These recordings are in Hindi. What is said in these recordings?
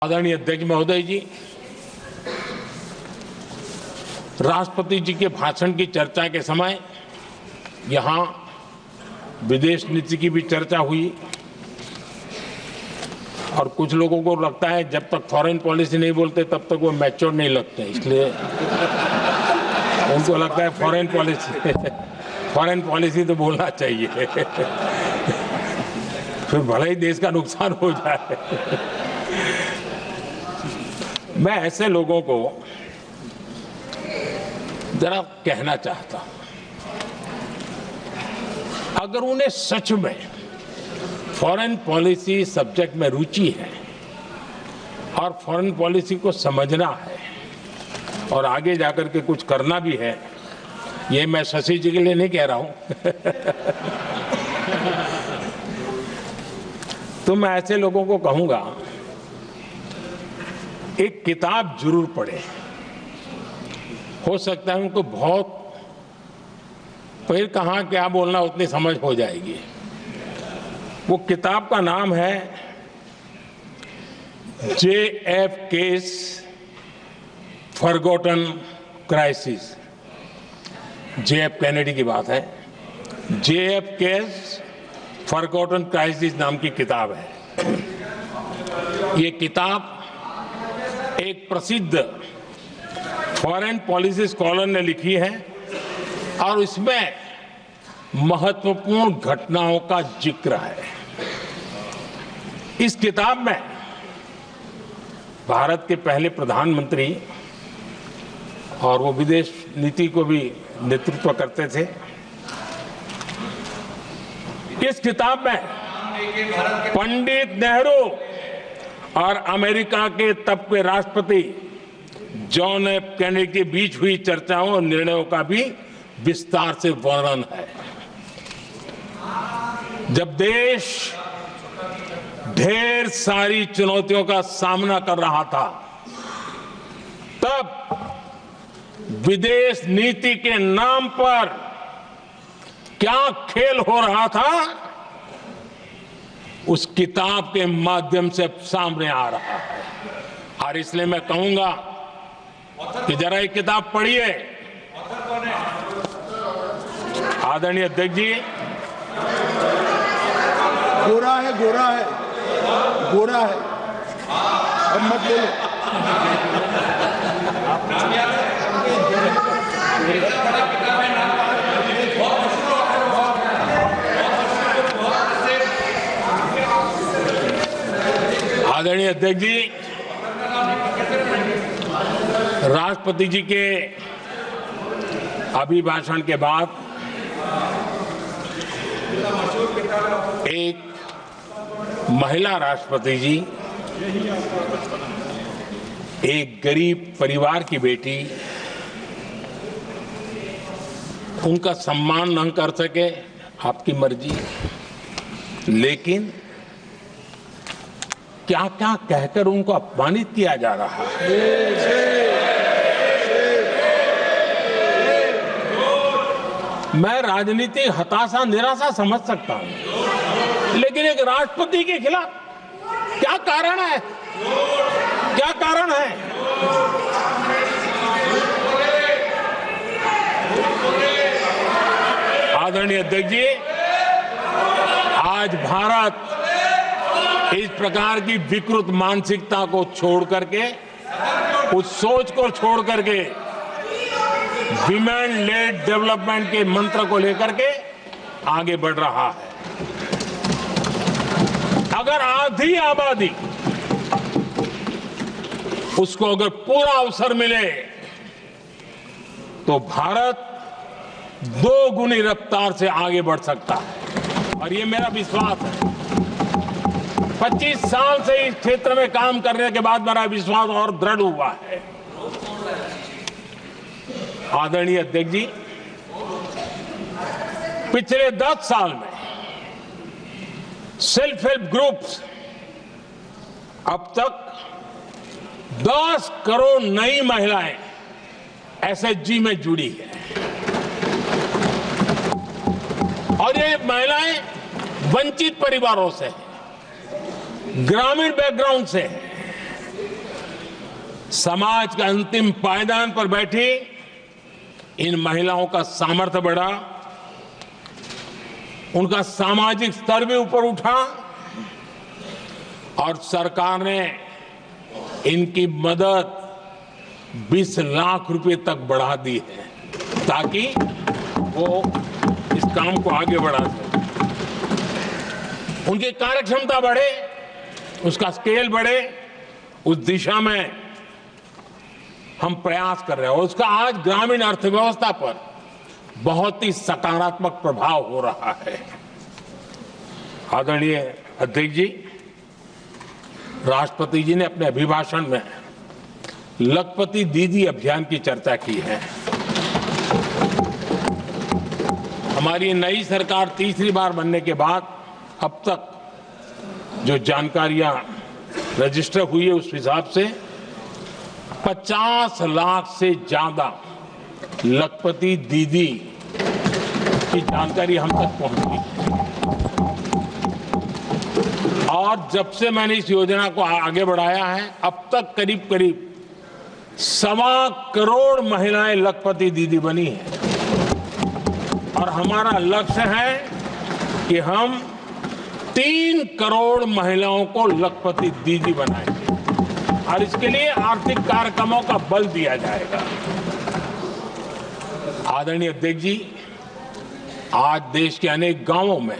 आदरणीय अध्यक्ष महोदय जी, राष्ट्रपति जी के भाषण की चर्चा के समय यहाँ विदेश नीति की भी चर्चा हुई और कुछ लोगों को लगता है जब तक फॉरेन पॉलिसी नहीं बोलते तब तक वो मैच्योर नहीं लगते, इसलिए उनको लगता है फॉरेन पॉलिसी तो बोलना चाहिए फिर भले ही देश का नुकसान हो जाए। मैं ऐसे लोगों को जरा कहना चाहता हूं, अगर उन्हें सच में फॉरेन पॉलिसी सब्जेक्ट में रुचि है और फॉरेन पॉलिसी को समझना है और आगे जाकर के कुछ करना भी है, ये मैं शशि जी के लिए नहीं कह रहा हूं तो मैं ऐसे लोगों को कहूंगा एक किताब जरूर पढ़े। हो सकता है उनको बहुत फिर कहाँ क्या बोलना उतनी समझ हो जाएगी। वो किताब का नाम है JFK's forgotten crisis. JF Kennedy की बात है। JFK's फॉरगॉटन क्राइसिस नाम की किताब है। ये किताब एक प्रसिद्ध फॉरेन पॉलिसी स्कॉलर ने लिखी है और इसमें महत्वपूर्ण घटनाओं का जिक्र है। इस किताब में भारत के पहले प्रधानमंत्री और वो विदेश नीति को भी नेतृत्व करते थे। इस किताब में पंडित नेहरू और अमेरिका के तब के राष्ट्रपति जॉन एफ कैनेडी के बीच हुई चर्चाओं और निर्णयों का भी विस्तार से वर्णन है। जब देश ढेर सारी चुनौतियों का सामना कर रहा था, तब विदेश नीति के नाम पर क्या खेल हो रहा था, उस किताब के माध्यम से सामने आ रहा है। और इसलिए मैं कहूंगा कि जरा ये किताब पढ़िए। आदरणीय अध्यक्ष जी, गोरा है अब मत बोलो। आदरणीय अध्यक्ष जी, राष्ट्रपति जी के अभिभाषण के बाद एक महिला राष्ट्रपति जी, एक गरीब परिवार की बेटी, उनका सम्मान न कर सके, आपकी मर्जी, लेकिन क्या क्या कहकर उनको अपमानित किया जा रहा है। मैं राजनीतिक हताशा निराशा समझ सकता हूं, लेकिन एक राष्ट्रपति के खिलाफ क्या कारण है? क्या कारण है? आदरणीय अध्यक्ष जी, आज भारत इस प्रकार की विकृत मानसिकता को छोड़ करके, उस सोच को छोड़ करके विमेन लेड डेवलपमेंट के मंत्र को लेकर के आगे बढ़ रहा है। अगर आधी आबादी उसको अगर पूरा अवसर मिले तो भारत 2 गुनी रफ्तार से आगे बढ़ सकता है, और ये मेरा विश्वास है। 25 साल से इस क्षेत्र में काम करने के बाद मेरा विश्वास और दृढ़ हुआ है। आदरणीय अध्यक्ष जी, पिछले 10 साल में सेल्फ हेल्प ग्रुप्स अब तक 10 करोड़ नई महिलाएं SHG में जुड़ी है, और ये महिलाएं वंचित परिवारों से, ग्रामीण बैकग्राउंड से, समाज के अंतिम पायदान पर बैठी इन महिलाओं का सामर्थ्य बढ़ा, उनका सामाजिक स्तर भी ऊपर उठा और सरकार ने इनकी मदद 20 लाख रुपए तक बढ़ा दी है ताकि वो इस काम को आगे बढ़ा सके, उनकी कार्यक्षमता बढ़े, उसका स्केल बढ़े। उस दिशा में हम प्रयास कर रहे हैं और उसका आज ग्रामीण अर्थव्यवस्था पर बहुत ही सकारात्मक प्रभाव हो रहा है। आदरणीय अध्यक्ष जी, राष्ट्रपति जी ने अपने अभिभाषण में लखपति दीदी अभियान की चर्चा की है। हमारी नई सरकार तीसरी बार बनने के बाद अब तक जो जानकारियां रजिस्टर हुई है उस हिसाब से 50 लाख से ज्यादा लखपति दीदी की जानकारी हम तक पहुंची और जब से मैंने इस योजना को आगे बढ़ाया है अब तक करीब करीब 1.25 करोड़ महिलाएं लखपति दीदी बनी हैं और हमारा लक्ष्य है कि हम 3 करोड़ महिलाओं को लखपति दीदी बनाएंगे और इसके लिए आर्थिक कार्यक्रमों का बल दिया जाएगा। आदरणीय अध्यक्ष जी, आज देश के अनेक गांवों में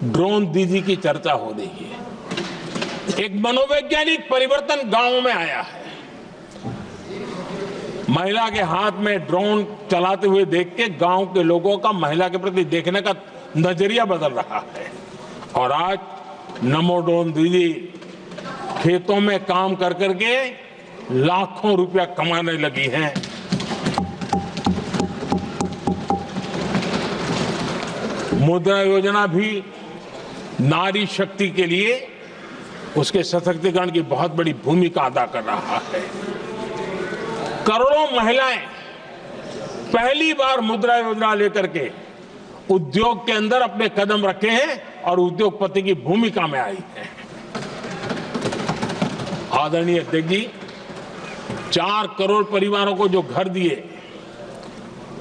ड्रोन दीदी की चर्चा हो रही है। एक मनोवैज्ञानिक परिवर्तन गांवों में आया है। महिला के हाथ में ड्रोन चलाते हुए देख के गांव के लोगों का महिला के प्रति देखने का नजरिया बदल रहा है और आज नमो ड्रोन दीदी खेतों में काम कर करके लाखों रुपया कमाने लगी हैं। मुद्रा योजना भी नारी शक्ति के लिए उसके सशक्तिकरण की बहुत बड़ी भूमिका अदा कर रहा है। करोड़ों महिलाएं पहली बार मुद्रा योजना लेकर के उद्योग के अंदर अपने कदम रखे हैं और उद्योगपति की भूमिका में आई है। आदरणीय अध्यक्ष जी, 4 करोड़ परिवारों को जो घर दिए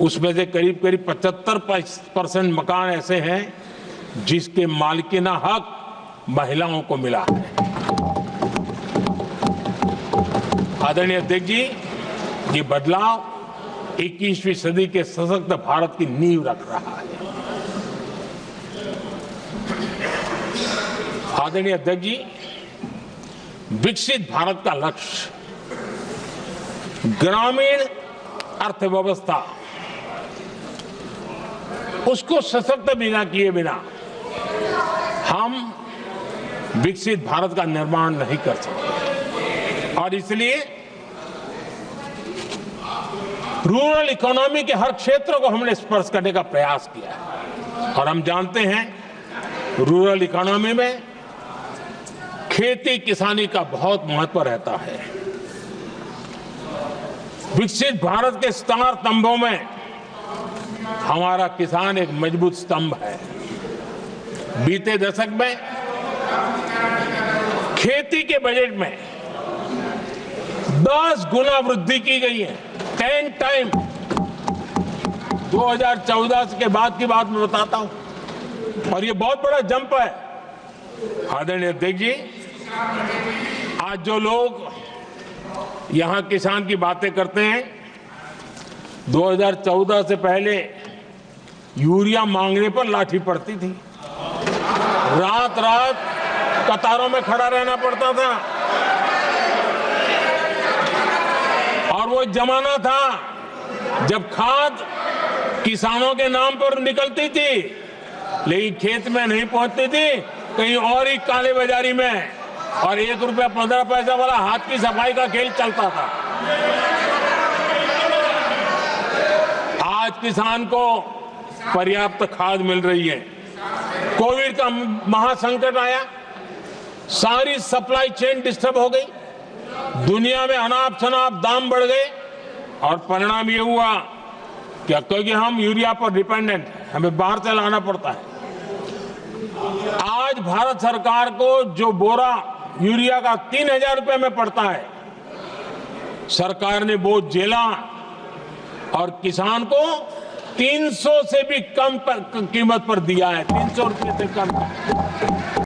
उसमें से करीब करीब 75% मकान ऐसे हैं जिसके मालिकाना हक महिलाओं को मिला है। आदरणीय अध्यक्ष जी, ये बदलाव 21वीं सदी के सशक्त भारत की नींव रख रहा है। आदरणीय अध्यक्ष जी, विकसित भारत का लक्ष्य ग्रामीण अर्थव्यवस्था उसको सशक्त बिना किए बिना हम विकसित भारत का निर्माण नहीं कर सकते और इसलिए रूरल इकोनॉमी के हर क्षेत्र को हमने स्पर्श करने का प्रयास किया है और हम जानते हैं रूरल इकोनॉमी में खेती किसानी का बहुत महत्व रहता है। विकसित भारत के 4 स्तंभों में हमारा किसान एक मजबूत स्तंभ है। बीते दशक में खेती के बजट में 10 गुना वृद्धि की गई है, 10 टाइम। 2014 के बाद की बात मैं बताता हूं और ये बहुत बड़ा जंप है। आदरणीय अध्यक्ष जी, आज जो लोग यहां किसान की बातें करते हैं, 2014 से पहले यूरिया मांगने पर लाठी पड़ती थी, रात रात कतारों में खड़ा रहना पड़ता था और वो जमाना था जब खाद किसानों के नाम पर निकलती थी लेकिन खेत में नहीं पहुंचती थी, कहीं और ही काले बाजारी में, और 1 रुपया 15 पैसा वाला हाथ की सफाई का खेल चलता था। आज किसान को पर्याप्त खाद मिल रही है। कोविड का महासंकट आया, सारी सप्लाई चेन डिस्टर्ब हो गई, दुनिया में अनाप शनाप दाम बढ़ गए और परिणाम ये हुआ कि क्योंकि हम यूरिया पर डिपेंडेंट हैं, हमें बाहर से लाना पड़ता है। आज भारत सरकार को जो बोरा यूरिया का 3000 रुपए में पड़ता है, सरकार ने बोझ झेला और किसान को 300 से भी कम कीमत पर दिया है, 300 रुपए से कम।